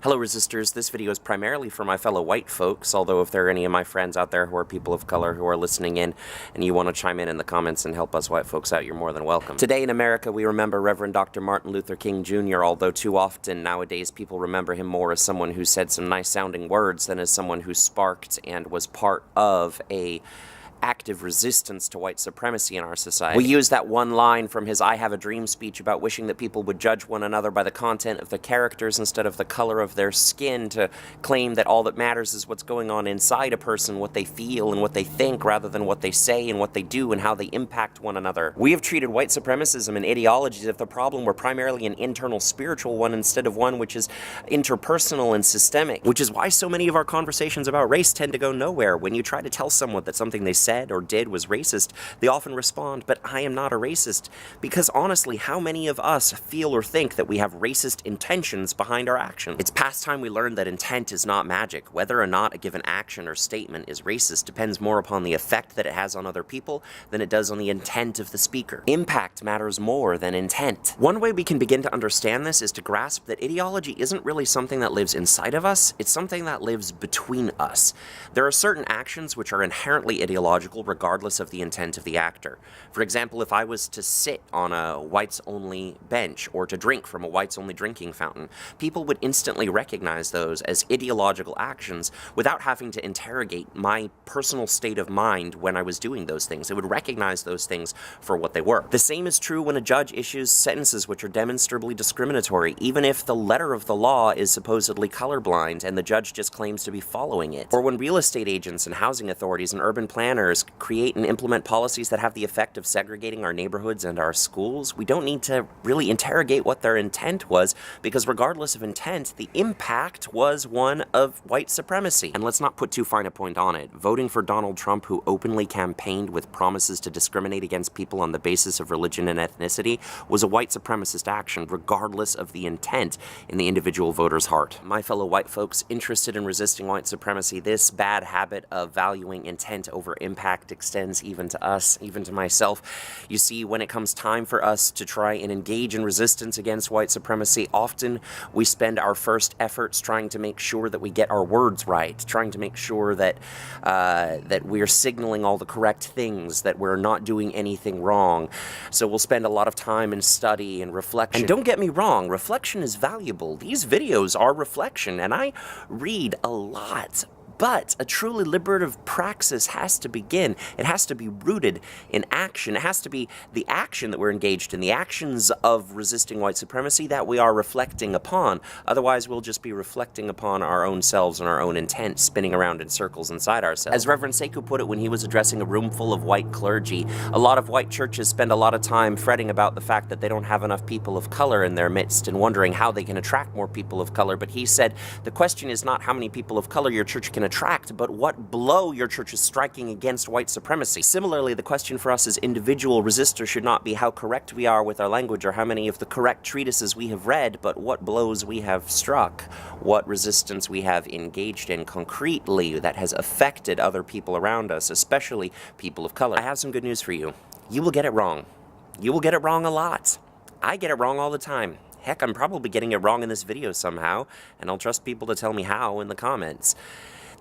Hello resistors, this video is primarily for my fellow white folks, although if there are any of my friends out there who are people of color who are listening in and you want to chime in the comments and help us white folks out, you're more than welcome. Today in America we remember Reverend Dr. Martin Luther King Jr., although too often nowadays people remember him more as someone who said some nice sounding words than as someone who sparked and was part of a active resistance to white supremacy in our society. We use that one line from his I Have a Dream speech about wishing that people would judge one another by the content of their characters instead of the color of their skin to claim that all that matters is what's going on inside a person, what they feel and what they think, rather than what they say and what they do and how they impact one another. We have treated white supremacism and ideology as if the problem were primarily an internal spiritual one instead of one which is interpersonal and systemic, which is why so many of our conversations about race tend to go nowhere. When you try to tell someone that something they said or did was racist, they often respond, "But I am not a racist." Because honestly, how many of us feel or think that we have racist intentions behind our actions? It's past time we learned that intent is not magic. Whether or not a given action or statement is racist depends more upon the effect that it has on other people than it does on the intent of the speaker. Impact matters more than intent. One way we can begin to understand this is to grasp that ideology isn't really something that lives inside of us, it's something that lives between us. There are certain actions which are inherently ideological regardless of the intent of the actor. For example, if I was to sit on a whites-only bench or to drink from a whites-only drinking fountain, people would instantly recognize those as ideological actions without having to interrogate my personal state of mind when I was doing those things. It would recognize those things for what they were. The same is true when a judge issues sentences which are demonstrably discriminatory, even if the letter of the law is supposedly colorblind and the judge just claims to be following it. Or when real estate agents and housing authorities and urban planners create and implement policies that have the effect of segregating our neighborhoods and our schools, we don't need to really interrogate what their intent was, because regardless of intent, the impact was one of white supremacy. And let's not put too fine a point on it. Voting for Donald Trump, who openly campaigned with promises to discriminate against people on the basis of religion and ethnicity, was a white supremacist action, regardless of the intent in the individual voter's heart. My fellow white folks interested in resisting white supremacy, this bad habit of valuing intent over impact extends even to us, even to myself. You see, when it comes time for us to try and engage in resistance against white supremacy, often we spend our first efforts trying to make sure that we get our words right, trying to make sure that that we're signaling all the correct things, that we're not doing anything wrong. So we'll spend a lot of time in study and reflection. And don't get me wrong, reflection is valuable. These videos are reflection, and I read a lot. But a truly liberative praxis has to begin. It has to be rooted in action. It has to be the action that we're engaged in, the actions of resisting white supremacy that we are reflecting upon. Otherwise, we'll just be reflecting upon our own selves and our own intent, spinning around in circles inside ourselves. As Reverend Sekou put it when he was addressing a room full of white clergy, a lot of white churches spend a lot of time fretting about the fact that they don't have enough people of color in their midst and wondering how they can attract more people of color. But he said, the question is not how many people of color your church can attract, but what blow your church is striking against white supremacy. Similarly, the question for us as individual resistors should not be how correct we are with our language or how many of the correct treatises we have read, but what blows we have struck, what resistance we have engaged in concretely that has affected other people around us, especially people of color. I have some good news for you. You will get it wrong. You will get it wrong a lot. I get it wrong all the time. Heck, I'm probably getting it wrong in this video somehow, and I'll trust people to tell me how in the comments.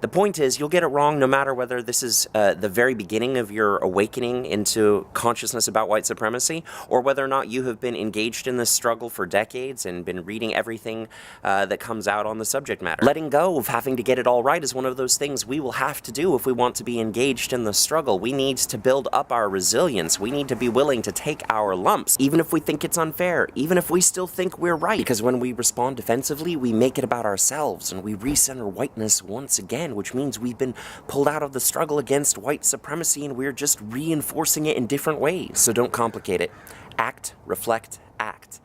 The point is, you'll get it wrong no matter whether this is the very beginning of your awakening into consciousness about white supremacy, or whether or not you have been engaged in this struggle for decades and been reading everything that comes out on the subject matter. Letting go of having to get it all right is one of those things we will have to do if we want to be engaged in the struggle. We need to build up our resilience. We need to be willing to take our lumps, even if we think it's unfair, even if we still think we're right. Because when we respond defensively, we make it about ourselves, and we recenter whiteness once again, which means we've been pulled out of the struggle against white supremacy and we're just reinforcing it in different ways. So don't complicate it. Act, reflect, act.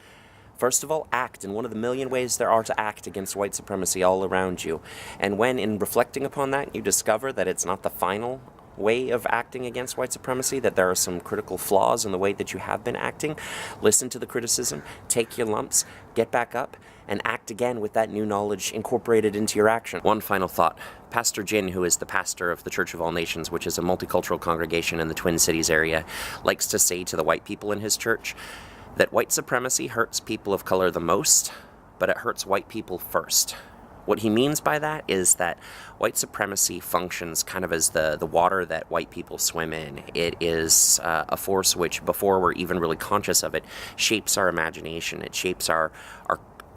First of all, act in one of the million ways there are to act against white supremacy all around you. And when, in reflecting upon that, you discover that it's not the final way of acting against white supremacy, that there are some critical flaws in the way that you have been acting, listen to the criticism, take your lumps, get back up, and act again with that new knowledge incorporated into your action. One final thought. Pastor Jin, who is the pastor of the Church of All Nations, which is a multicultural congregation in the Twin Cities area, likes to say to the white people in his church that white supremacy hurts people of color the most, but it hurts white people first. What he means by that is that white supremacy functions kind of as the water that white people swim in. It is a force which, before we're even really conscious of it, shapes our imagination. It shapes our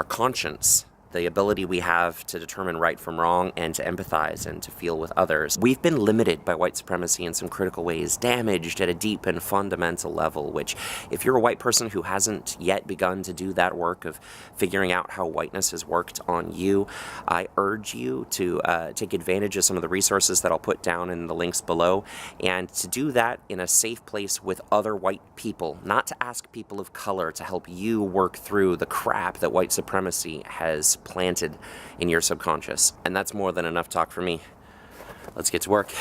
conscience, the ability we have to determine right from wrong and to empathize and to feel with others. We've been limited by white supremacy in some critical ways, damaged at a deep and fundamental level, which, if you're a white person who hasn't yet begun to do that work of figuring out how whiteness has worked on you, I urge you to take advantage of some of the resources that I'll put down in the links below, and to do that in a safe place with other white people, not to ask people of color to help you work through the crap that white supremacy has planted in your subconscious. And that's more than enough talk for me. Let's get to work.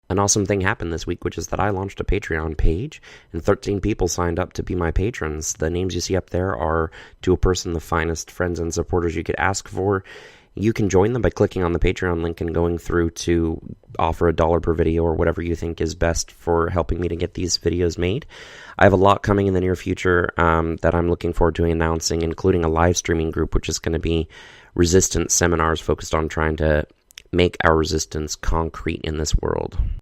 An awesome thing happened this week, which is that I launched a Patreon page, and 13 people signed up to be my patrons. The names you see up there are, to a person, the finest friends and supporters you could ask for. You can join them by clicking on the Patreon link and going through to offer $1 per video or whatever you think is best for helping me to get these videos made. I have a lot coming in the near future that I'm looking forward to announcing, including a live streaming group, which is going to be resistance seminars focused on trying to make our resistance concrete in this world.